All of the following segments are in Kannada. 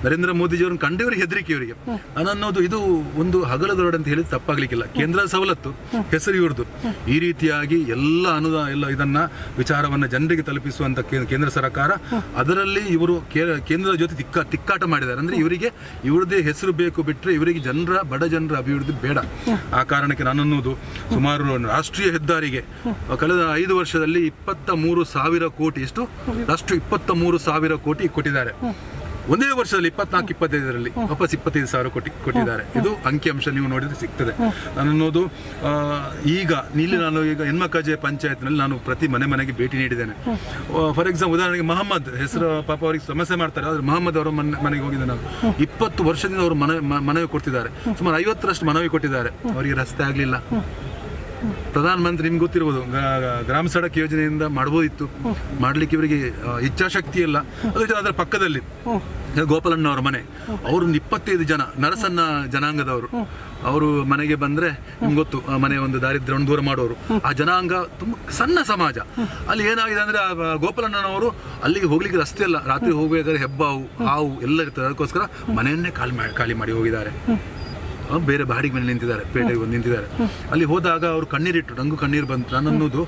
ನರೇಂದ್ರ ಮೋದಿಜಿಯವರನ್ನು ಕಂಡವರಿಗೆ ಹೆದರಿಕೆ ಇವರಿಗೆ. ಅನ್ನೋದು ಇದು ಒಂದು ಹಗಲದೊರಡೆ ಅಂತ ಹೇಳಿದ್ರೆ ತಪ್ಪಾಗ್ಲಿಕ್ಕಿಲ್ಲ. ಕೇಂದ್ರ ಸವಲತ್ತು, ಹೆಸರು ಇವ್ರದ್ದು. ಈ ರೀತಿಯಾಗಿ ಎಲ್ಲ ಎಲ್ಲ ಇದನ್ನ ವಿಚಾರವನ್ನ ಜನರಿಗೆ ತಲುಪಿಸುವಂತ ಕೇಂದ್ರ ಸರ್ಕಾರ, ಅದರಲ್ಲಿ ಇವರು ಕೇಂದ್ರದ ಜೊತೆ ತಿಕ್ಕಾಟ ಮಾಡಿದ್ದಾರೆ. ಅಂದ್ರೆ ಇವರಿಗೆ ಇವ್ರದೇ ಹೆಸರು ಬೇಕು ಬಿಟ್ರೆ ಇವರಿಗೆ ಬಡ ಜನರ ಅಭಿವೃದ್ಧಿ ಬೇಡ. ಆ ಕಾರಣಕ್ಕೆ ನಾನನ್ನೋದು ಸುಮಾರು ರಾಷ್ಟ್ರೀಯ ಹೆದ್ದಾರಿಗೆ ಕಳೆದ 5 ವರ್ಷದಲ್ಲಿ 23,000 ಕೋಟಿ, ಎಷ್ಟು ರಾಷ್ಟ್ರ 23,000 ಕೋಟಿ ಕೊಟ್ಟಿದ್ದಾರೆ. ಒಂದೇ ವರ್ಷದಲ್ಲಿ 24-25ರಲ್ಲಿ ವಾಪಸ್ 25,000 ಕೋಟಿ ಕೊಟ್ಟಿದ್ದಾರೆ. ಇದು ಅಂಕಿಅಂಶ ನೀವು ನೋಡಿದ್ರೆ ಸಿಗ್ತದೆ. ನಾನನ್ನೋದು ನಾನು ಈಗ ಹೆಣ್ಮಕ್ಕಜೆ ಪಂಚಾಯತ್ನಲ್ಲಿ ನಾನು ಪ್ರತಿ ಮನೆಗೆ ಭೇಟಿ ನೀಡಿದ್ದೇನೆ. ಫಾರ್ ಎಕ್ಸಾಂಪಲ್ ಉದಾಹರಣೆಗೆ ಮಹಮ್ಮದ್ ಹೆಸರು, ಪಾಪ ಅವರಿಗೆ ಸಮಸ್ಯೆ ಮಾಡ್ತಾರೆ. ಆದರೆ ಮಹಮ್ಮದ್ ಅವರ ಮನೆಗೆ ಹೋಗಿದ್ದೆ ನಾನು. 20 ವರ್ಷದಿಂದ ಅವರು ಮನವಿ ಕೊಡ್ತಿದ್ದಾರೆ. ಸುಮಾರು 50ರಷ್ಟು ಮನವಿ ಕೊಟ್ಟಿದ್ದಾರೆ. ಅವರಿಗೆ ರಸ್ತೆ ಆಗಲಿಲ್ಲ. ಪ್ರಧಾನಮಂತ್ರಿ ನಿಮ್ಗೆ ಗೊತ್ತಿರ್ಬೋದು, ಗ್ರಾಮ ಸಡಕ್ ಯೋಜನೆಯಿಂದ ಮಾಡ್ಬೋದಿತ್ತು, ಮಾಡ್ಲಿಕ್ಕೆ ಇವರಿಗೆ ಇಚ್ಛಾಶಕ್ತಿ ಇಲ್ಲ. ಅದರ ಪಕ್ಕದಲ್ಲಿ ಗೋಪಾಲಣ್ಣ ಅವರ ಮನೆ, ಅವರು 25 ಜನ ನರಸನ್ನ ಜನಾಂಗದವರು. ಅವರು ಮನೆಗೆ ಬಂದರೆ ನಿಮ್ಗೆ ಗೊತ್ತು, ಮನೆ ಒಂದು ದಾರಿದ್ರ್ಯವನ್ನು ದೂರ ಮಾಡೋರು. ಆ ಜನಾಂಗ ತುಂಬ ಸಣ್ಣ ಸಮಾಜ. ಅಲ್ಲಿ ಏನಾಗಿದೆ ಅಂದರೆ ಗೋಪಾಲಣ್ಣನವರು ಅಲ್ಲಿಗೆ ಹೋಗ್ಲಿಕ್ಕೆ ರಸ್ತೆ ಇಲ್ಲ. ರಾತ್ರಿ ಹೋಗಬೇಕಾದ್ರೆ ಹೆಬ್ಬಾವು, ಹಾವು ಎಲ್ಲ ಇರ್ತದೆ. ಅದಕ್ಕೋಸ್ಕರ ಮನೆಯನ್ನೇ ಖಾಲಿ ಮಾಡಿ ಹೋಗಿದ್ದಾರೆ. ಬೇರೆ ಬಾಡಿಗೆ ಮೇಲೆ ನಿಂತಿದ್ದಾರೆ, ಪೇಟೆಗೆ ಬಂದು ನಿಂತಿದ್ದಾರೆ. ಅಲ್ಲಿ ಹೋದಾಗ ಅವರು ಕಣ್ಣೀರಿಟ್ಟು, ನಂಗೂ ಕಣ್ಣೀರು ಬಂತು. ನನ್ನನ್ನೋದು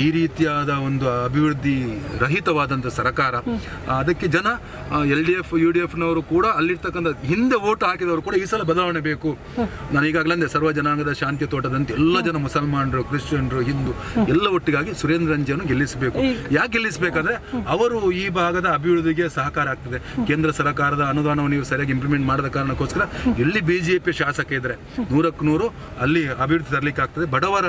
ಈ ರೀತಿಯಾದ ಒಂದು ಅಭಿವೃದ್ಧಿ ರಹಿತವಾದಂಥ ಸರ್ಕಾರ. ಅದಕ್ಕೆ ಜನ LDF UDFನವರು ಕೂಡ ಅಲ್ಲಿರ್ತಕ್ಕಂಥ ಹಿಂದೆ ಓಟ್ ಹಾಕಿದವರು ಕೂಡ ಈ ಸಲ ಬದಲಾವಣೆ ಬೇಕು. ನಾನು ಈಗಾಗಲೇ ಸರ್ವ ಜನಾಂಗದ ಶಾಂತಿ ತೋಟದಂತೆ ಎಲ್ಲ ಜನ ಮುಸಲ್ಮಾನರು, ಕ್ರಿಶ್ಚಿಯನ್ರು, ಹಿಂದೂ ಎಲ್ಲ ಒಟ್ಟಿಗಾಗಿ ಸುರೇಂದ್ರ ರಂಜಿಯನ್ನು ಗೆಲ್ಲಿಸಬೇಕು. ಯಾಕೆ ಗೆಲ್ಲಿಸಬೇಕಾದ್ರೆ ಅವರು ಈ ಭಾಗದ ಅಭಿವೃದ್ಧಿಗೆ ಸಹಕಾರ ಆಗ್ತದೆ. ಕೇಂದ್ರ ಸರ್ಕಾರದ ಅನುದಾನವನ್ನು ನೀವು ಸರಿಯಾಗಿ ಇಂಪ್ಲಿಮೆಂಟ್ ಮಾಡದ ಕಾರಣಕ್ಕೋಸ್ಕರ ಎಲ್ಲಿ BJP ಶಾಸಕ ಇದ್ರೆ 100ಕ್ಕೆ 100 ಅಲ್ಲಿ ಅಭಿವೃದ್ಧಿ ತರಲಿಕ್ಕೆ ಆಗ್ತದೆ. ಬಡವರ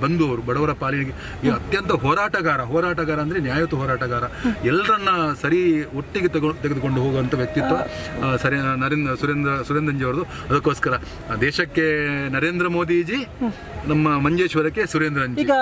ಬಂಧು ಅವರು, ಬಡವರ ಪಾಲಿಗೆ ಅತ್ಯಂತ ಹೋರಾಟಗಾರ ಅಂದ್ರೆ ನ್ಯಾಯಯುತ ಹೋರಾಟಗಾರ. ಎಲ್ಲರನ್ನ ಸರಿ ಒಟ್ಟಿಗೆ ತೆಗೆದುಕೊಂಡು ಹೋಗುವಂಥ ವ್ಯಕ್ತಿತ್ವ ಸುರೇಂದ್ರಜಿ ಅವರದು. ಅದಕ್ಕೋಸ್ಕರ ದೇಶಕ್ಕೆ ನರೇಂದ್ರ ಮೋದಿಜಿ, ನಮ್ಮ ಮಂಜೇಶ್ವರಕ್ಕೆ ಸುರೇಂದ್ರನ್ಜಿ.